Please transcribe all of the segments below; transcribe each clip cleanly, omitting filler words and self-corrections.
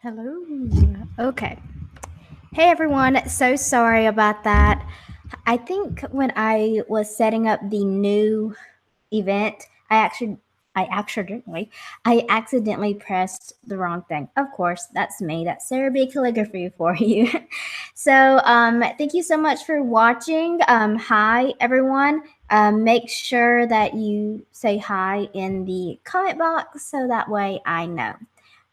Hello. Okay. Hey everyone. So sorry about that. I think when I was setting up the new event, I accidentally pressed the wrong thing. Of course, that's me. That's Sarah B Calligraphy for you. So thank you so much for watching. Hi everyone. Make sure that you say hi in the comment box so that way I know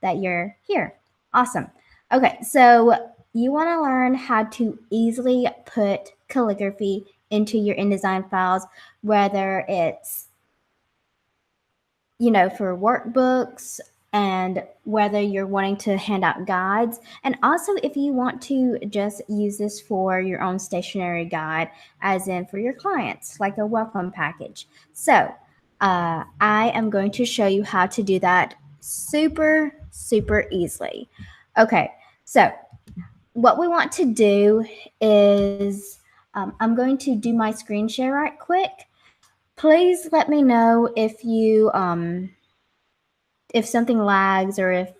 that you're here. Awesome. Okay, so you want to learn how to easily put calligraphy into your InDesign files, whether it's for workbooks and whether you're wanting to hand out guides, and also if you want to just use this for your own stationery guide, as in for your clients, like a welcome package. So I am going to show you how to do that super easily. Okay, so what we want to do is I'm going to do my screen share right quick. Please let me know if something lags or if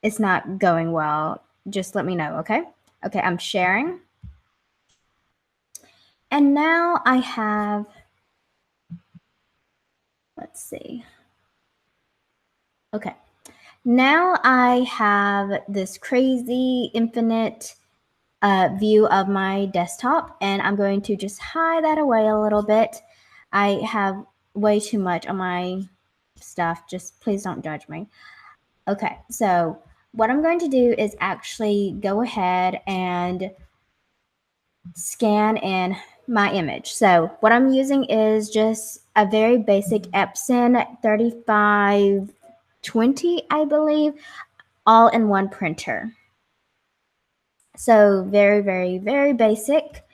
it's not going well. Just let me know, okay? Okay, I'm sharing. And now I have, let's see. Okay, now I have this crazy infinite view of my desktop, and I'm going to just hide that away a little bit. I have way too much on my stuff. Just please don't judge me. Okay, so what I'm going to do is actually go ahead and scan in my image. So what I'm using is just a very basic Epson 3520, I believe, all-in-one printer. So very basic.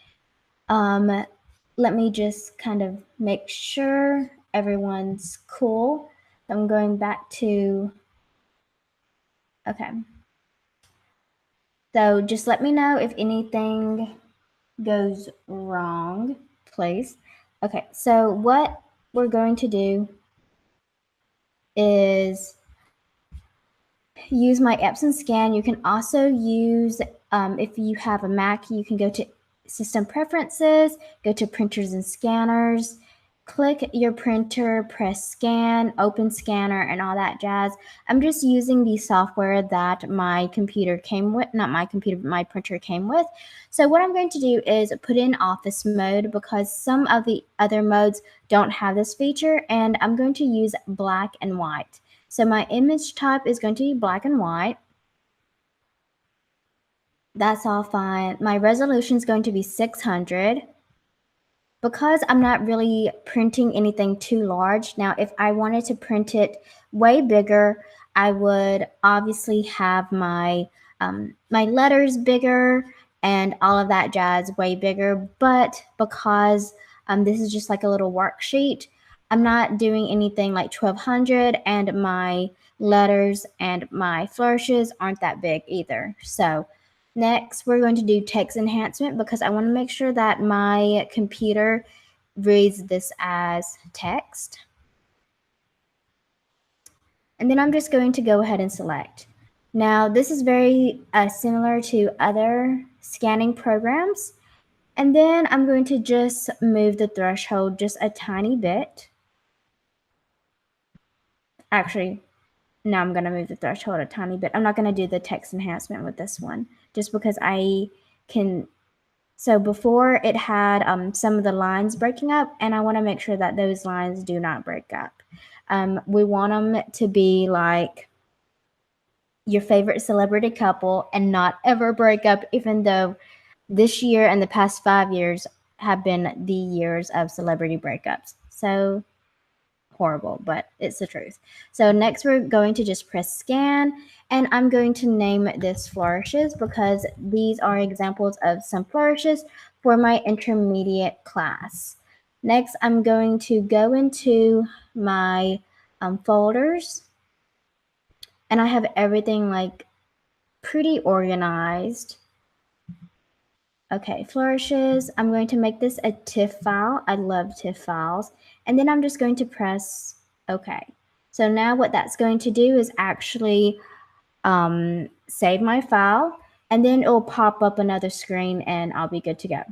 Let me just kind of make sure everyone's cool. I'm going back to, okay. So just let me know if anything goes wrong, please. Okay, so what we're going to do is use my Epson scan. You can also use, if you have a Mac, you can go to System Preferences, go to Printers and Scanners, click your printer, press Scan, Open Scanner, and all that jazz. I'm just using the software that my computer came with, not my computer, but my printer came with. So what I'm going to do is put in Office mode because some of the other modes don't have this feature, and I'm going to use black and white. So my image type is going to be black and white. That's all fine. My resolution is going to be 600. Because I'm not really printing anything too large. Now, if I wanted to print it way bigger, I would obviously have my my letters bigger and all of that jazz way bigger. But because this is just like a little worksheet, I'm not doing anything like 1200, and my letters and my flourishes aren't that big either. So next, we're going to do text enhancement because I want to make sure that my computer reads this as text. And then I'm just going to go ahead and select. Now, this is very similar to other scanning programs. And then I'm going to just move the threshold just a tiny bit. Actually, now I'm going to move the threshold a tiny bit. I'm not going to do the text enhancement with this one just because I can. So before it had some of the lines breaking up, and I want to make sure that those lines do not break up. We want them to be like your favorite celebrity couple and not ever break up, even though this year and the past 5 years have been the years of celebrity breakups. So horrible, but it's the truth. So next we're going to just press scan, and I'm going to name this flourishes because these are examples of some flourishes for my intermediate class. Next, I'm going to go into my folders, and I have everything like pretty organized. Okay, flourishes. I'm going to make this a TIFF file. I love TIFF files. And then I'm just going to press OK. So now what that's going to do is actually save my file, and then it'll pop up another screen and I'll be good to go.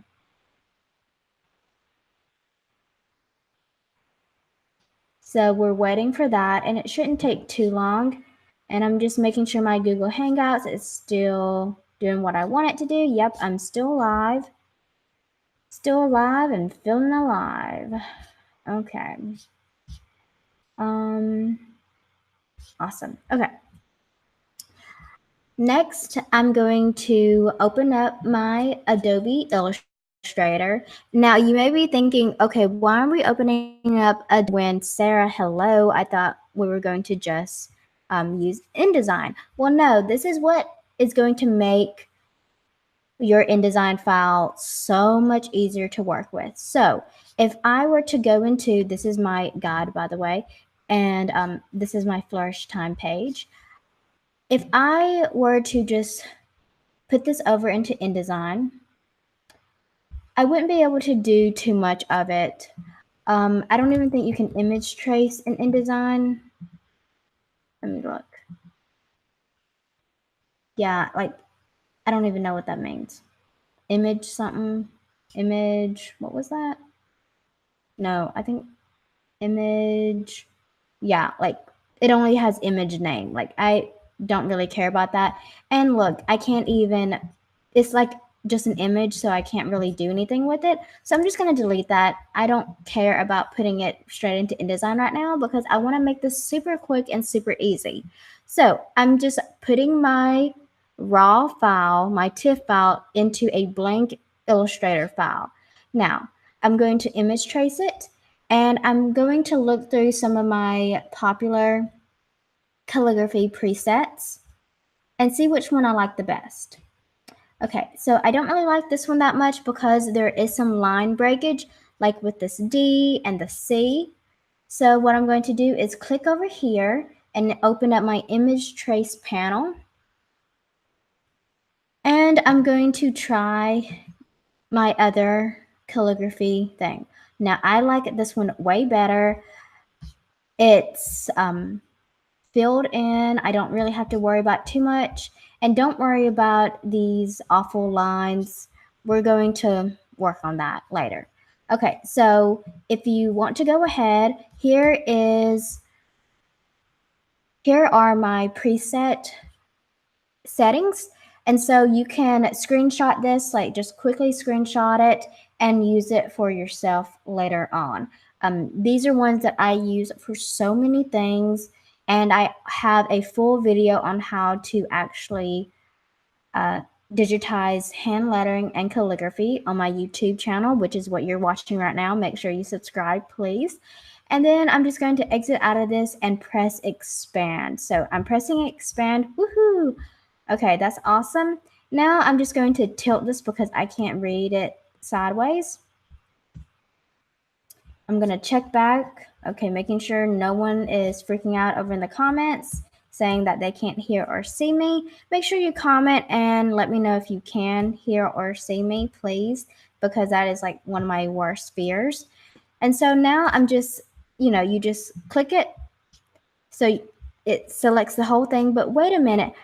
So we're waiting for that, and it shouldn't take too long. And I'm just making sure my Google Hangouts is still doing what I want it to do. Yep, I'm still alive. Still alive and feeling alive. Okay. Awesome. Okay. Next, I'm going to open up my Adobe Illustrator. Now, you may be thinking, okay, why are we opening up when Sarah, hello, I thought we were going to just use InDesign. Well, no, this is what is going to make your InDesign file so much easier to work with. So if I were to go into, this is my guide, by the way, and this is my Flourish Time page. If I were to just put this over into InDesign, I wouldn't be able to do too much of it. I don't even think you can image trace in InDesign. Let me look. Yeah, like, I don't even know what that means. Image something, image, what was that? No, I think image, yeah, like it only has image name. Like I don't really care about that. And look, I can't even, it's like just an image, so I can't really do anything with it. So I'm just going to delete that. I don't care about putting it straight into InDesign right now because I want to make this super quick and super easy. So I'm just putting my raw file, my TIFF file, into a blank Illustrator file. Now, I'm going to image trace it, and I'm going to look through some of my popular calligraphy presets and see which one I like the best. Okay, so I don't really like this one that much because there is some line breakage, like with this D and the C. So what I'm going to do is click over here and open up my image trace panel. And I'm going to try my other calligraphy thing. Now, I like this one way better. It's filled in. I don't really have to worry about too much. And don't worry about these awful lines. We're going to work on that later. Okay, so if you want to go ahead, here are my preset settings. And so you can screenshot this, like just quickly screenshot it and use it for yourself later on. These are ones that I use for so many things, and I have a full video on how to actually digitize hand lettering and calligraphy on my YouTube channel, which is what you're watching right now. Make sure you subscribe, please. And then I'm just going to exit out of this and press expand. So I'm pressing expand. Woohoo! Okay, that's awesome. Now I'm just going to tilt this because I can't read it sideways. I'm going to check back. Okay, making sure no one is freaking out over in the comments saying that they can't hear or see me. Make sure you comment and let me know if you can hear or see me, please, because that is like one of my worst fears. And so now I'm just, you just click it. So it selects the whole thing, but wait a minute.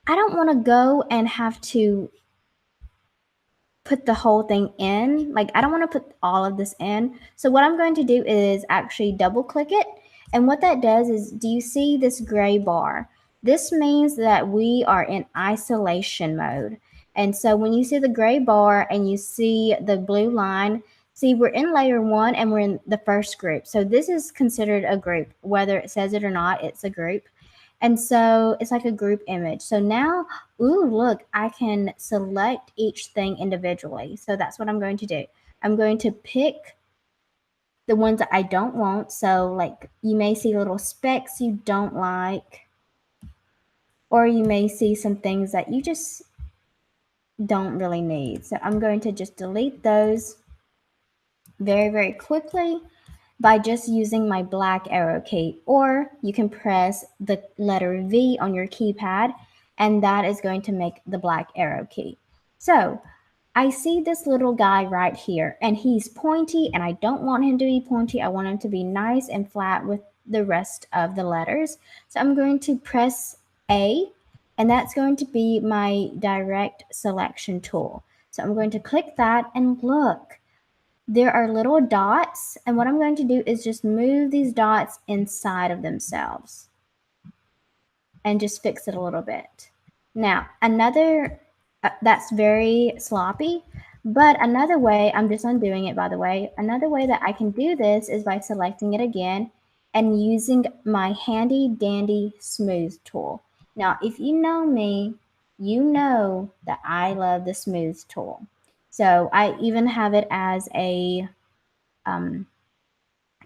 I don't want to go and have to put the whole thing in. Like, I don't want to put all of this in. So what I'm going to do is actually double click it. And what that does is, do you see this gray bar? This means that we are in isolation mode. And so when you see the gray bar and you see the blue line, see, we're in layer 1 and we're in the first group. So this is considered a group. Whether it says it or not, it's a group. And so it's like a group image. So now, ooh, look, I can select each thing individually. So that's what I'm going to do. I'm going to pick the ones that I don't want. So like you may see little specks you don't like, or you may see some things that you just don't really need. So I'm going to just delete those very, very quickly by just using my black arrow key, or you can press the letter V on your keypad and that is going to make the black arrow key. So I see this little guy right here and he's pointy and I don't want him to be pointy. I want him to be nice and flat with the rest of the letters. So I'm going to press A, and that's going to be my direct selection tool. So I'm going to click that, and look, there are little dots, and what I'm going to do is just move these dots inside of themselves and just fix it a little bit. Now, another, that's very sloppy, but another way, I'm just undoing it by the way, another way that I can do this is by selecting it again and using my handy dandy smooth tool. Now, if you know me, you know that I love the smooth tool. So I even have it as a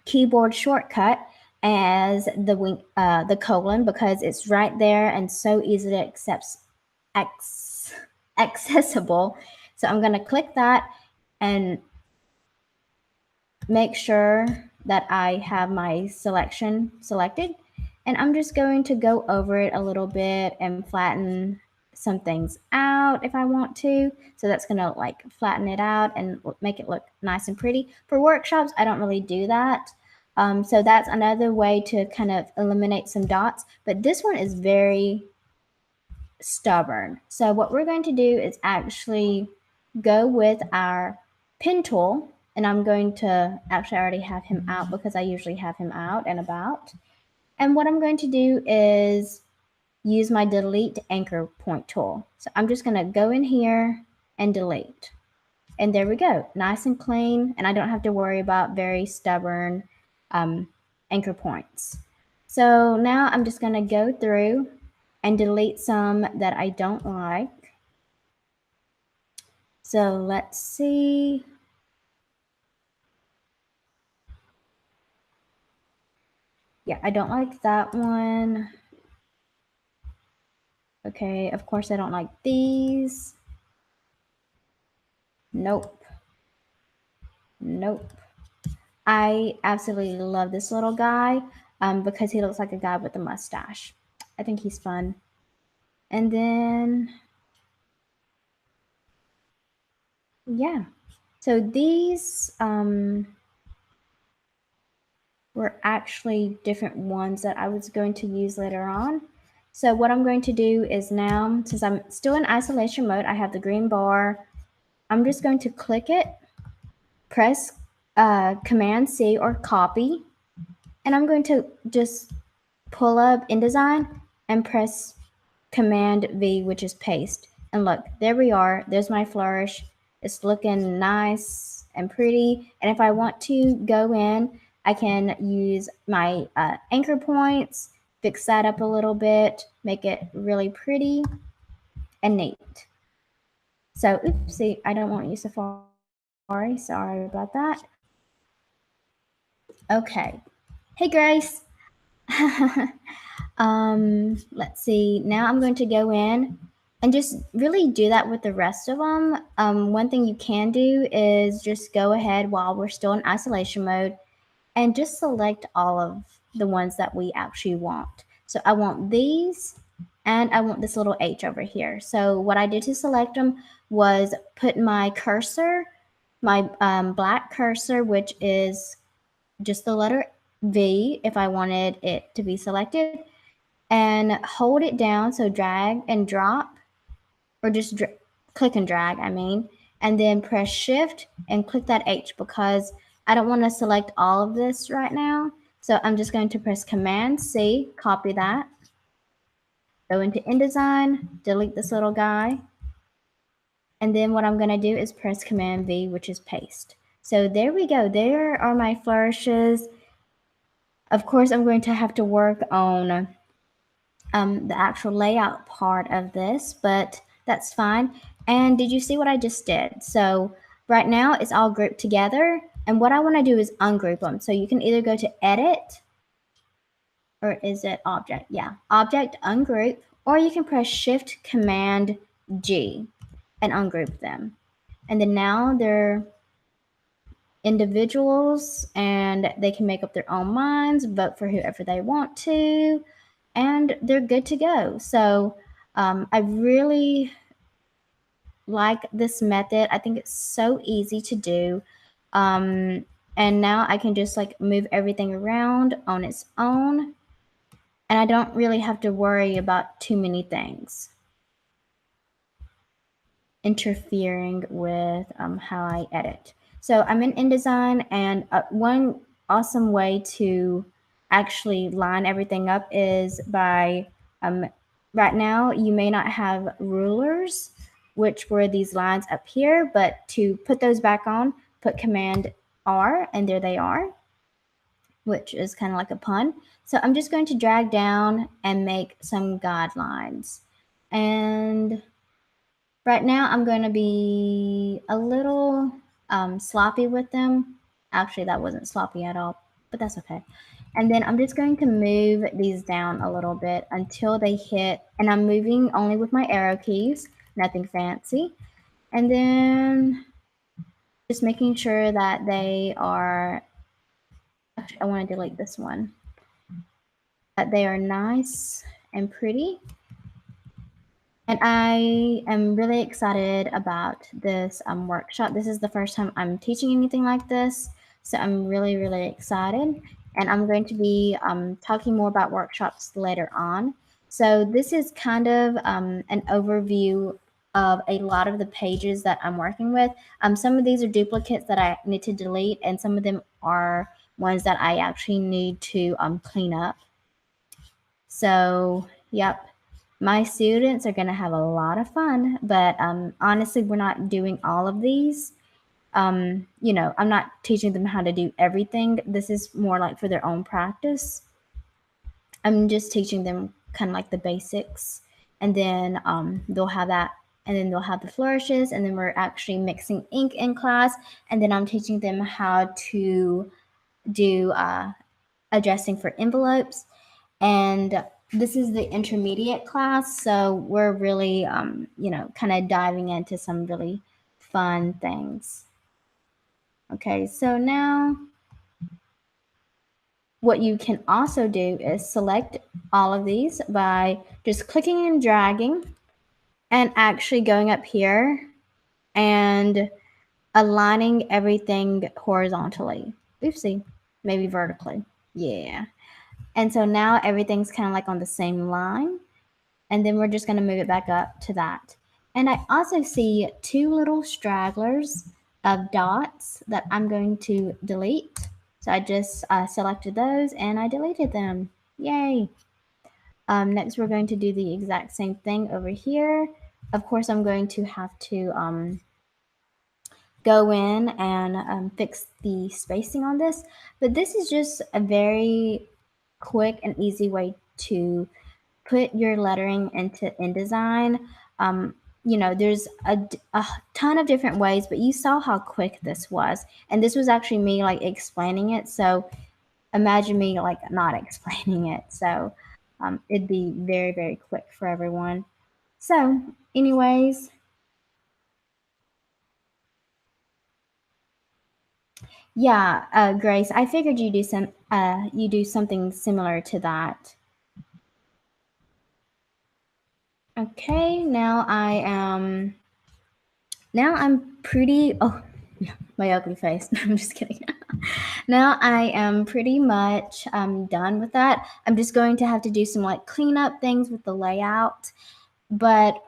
keyboard shortcut as the colon, because it's right there and so easily accessible. So I'm going to click that and make sure that I have my selection selected, and I'm just going to go over it a little bit and flatten some things out if I want to. So that's going to like flatten it out and make it look nice and pretty. For workshops, I don't really do that. So that's another way to kind of eliminate some dots, but this one is very stubborn. So what we're going to do is actually go with our pen tool, and I'm going to actually, I already have him out because I usually have him out and about. And what I'm going to do is use my delete anchor point tool. So I'm just going to go in here and delete. And there we go, nice and clean, and I don't have to worry about very stubborn anchor points. So now I'm just going to go through and delete some that I don't like. So let's see. Yeah, I don't like that one. Okay, of course I don't like these. Nope. Nope. I absolutely love this little guy because he looks like a guy with a mustache. I think he's fun. And then, yeah. So these were actually different ones that I was going to use later on. So what I'm going to do is now, since I'm still in isolation mode, I have the green bar. I'm just going to click it, press Command C or copy, and I'm going to just pull up InDesign and press Command V, which is paste. And look, there we are. There's my flourish. It's looking nice and pretty. And if I want to go in, I can use my anchor points, fix that up a little bit, make it really pretty and neat. So, oopsie, I don't want to use Safari. Sorry about that. Okay. Hey, Grace. Let's see. Now I'm going to go in and just really do that with the rest of them. One thing you can do is just go ahead while we're still in isolation mode and just select all of the ones that we actually want. So I want these, and I want this little H over here. So what I did to select them was put my cursor, my black cursor, which is just the letter V if I wanted it to be selected, and hold it down. So drag and drop, or just click and drag, I mean, and then press shift and click that H because I don't want to select all of this right now. So I'm just going to press Command C, copy that, go into InDesign, delete this little guy. And then what I'm going to do is press Command V, which is paste. So there we go. There are my flourishes. Of course, I'm going to have to work on the actual layout part of this, but that's fine. And did you see what I just did? So right now it's all grouped together, and what I want to do is ungroup them. So you can either go to Edit, or is it Object? Yeah, Object, Ungroup, or you can press Shift Command G and ungroup them. And then now they're individuals and they can make up their own minds, vote for whoever they want to, and they're good to go. So I really like this method. I think it's so easy to do. And now I can just like move everything around on its own. and I don't really have to worry about too many things interfering with how I edit. So I'm in InDesign, and one awesome way to actually line everything up is by right now you may not have rulers, which were these lines up here, but to put those back on, put Command R, and there they are, which is kind of like a pun. So I'm just going to drag down and make some guidelines. And right now I'm going to be a little sloppy with them. Actually, that wasn't sloppy at all, but that's okay. And then I'm just going to move these down a little bit until they hit, and I'm moving only with my arrow keys, nothing fancy. And then just making sure that they are, actually, I want to delete this one, that they are nice and pretty. And I am really excited about this workshop. This is the first time I'm teaching anything like this, so I'm really, really excited. And I'm going to be talking more about workshops later on. So this is kind of an overview of a lot of the pages that I'm working with. Some of these are duplicates that I need to delete, and some of them are ones that I actually need to clean up. So, yep, my students are going to have a lot of fun, but honestly, we're not doing all of these. You know, I'm not teaching them how to do everything. This is more like for their own practice. I'm just teaching them kind of like the basics, and then they'll have that, and then they'll have the flourishes, and then we're actually mixing ink in class, and then I'm teaching them how to do addressing for envelopes. And this is the intermediate class, so we're really you know, kind of diving into some really fun things. Okay, so now what you can also do is select all of these by just clicking and dragging and actually going up here and aligning everything horizontally. Oopsie, maybe vertically. Yeah. And so now everything's kind of like on the same line. And then we're just going to move it back up to that. And I also see two little stragglers of dots that I'm going to delete. So I just selected those and I deleted them. Yay. Next, we're going to do the exact same thing over here. Of course, I'm going to have to go in and fix the spacing on this. But this is just a very quick and easy way to put your lettering into InDesign. You know, there's a ton of different ways, but you saw how quick this was. And this was actually me like explaining it. So imagine me like not explaining it. So it'd be very, very quick for everyone. So anyways, yeah, Grace, I figured you do something similar to that. Okay, now I'm pretty, oh, yeah, my ugly face. I'm just kidding. Now I am pretty much done with that. I'm just going to have to do some like cleanup things with the layout, but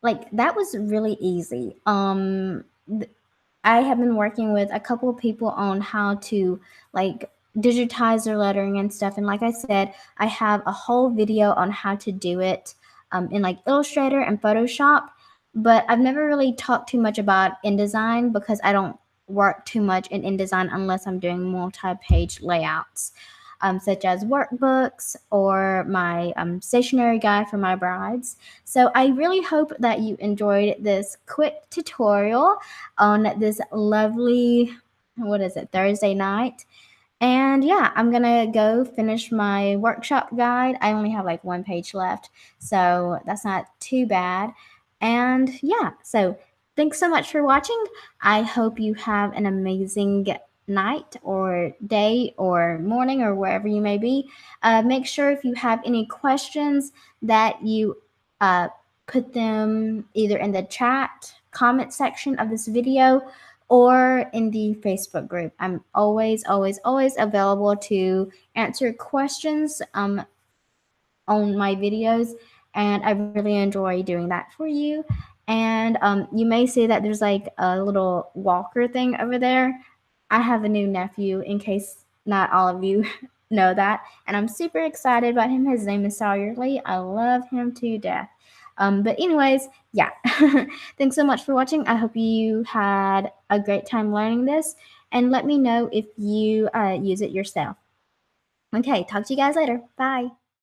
like that was really easy. I have been working with a couple of people on how to like digitize their lettering and stuff. And like I said, I have a whole video on how to do it in like Illustrator and Photoshop. But I've never really talked too much about InDesign because I don't work too much in InDesign unless I'm doing multi-page layouts, such as workbooks or my stationery guide for my brides. So I really hope that you enjoyed this quick tutorial on this lovely, what is it, Thursday night. And yeah, I'm gonna go finish my workshop guide. I only have like one page left, so that's not too bad. And yeah, so thanks so much for watching. I hope you have an amazing night or day or morning or wherever you may be. Make sure if you have any questions that you put them either in the chat comment section of this video or in the Facebook group. I'm always, always, always available to answer questions on my videos, and I really enjoy doing that for you. And you may see that there's like a little walker thing over there. I have a new nephew, in case not all of you know that, and I'm super excited about him. His name is Sawyer Lee. I love him to death. But anyways, yeah. Thanks so much for watching. I hope you had a great time learning this, and let me know if you use it yourself. Okay, talk to you guys later. Bye.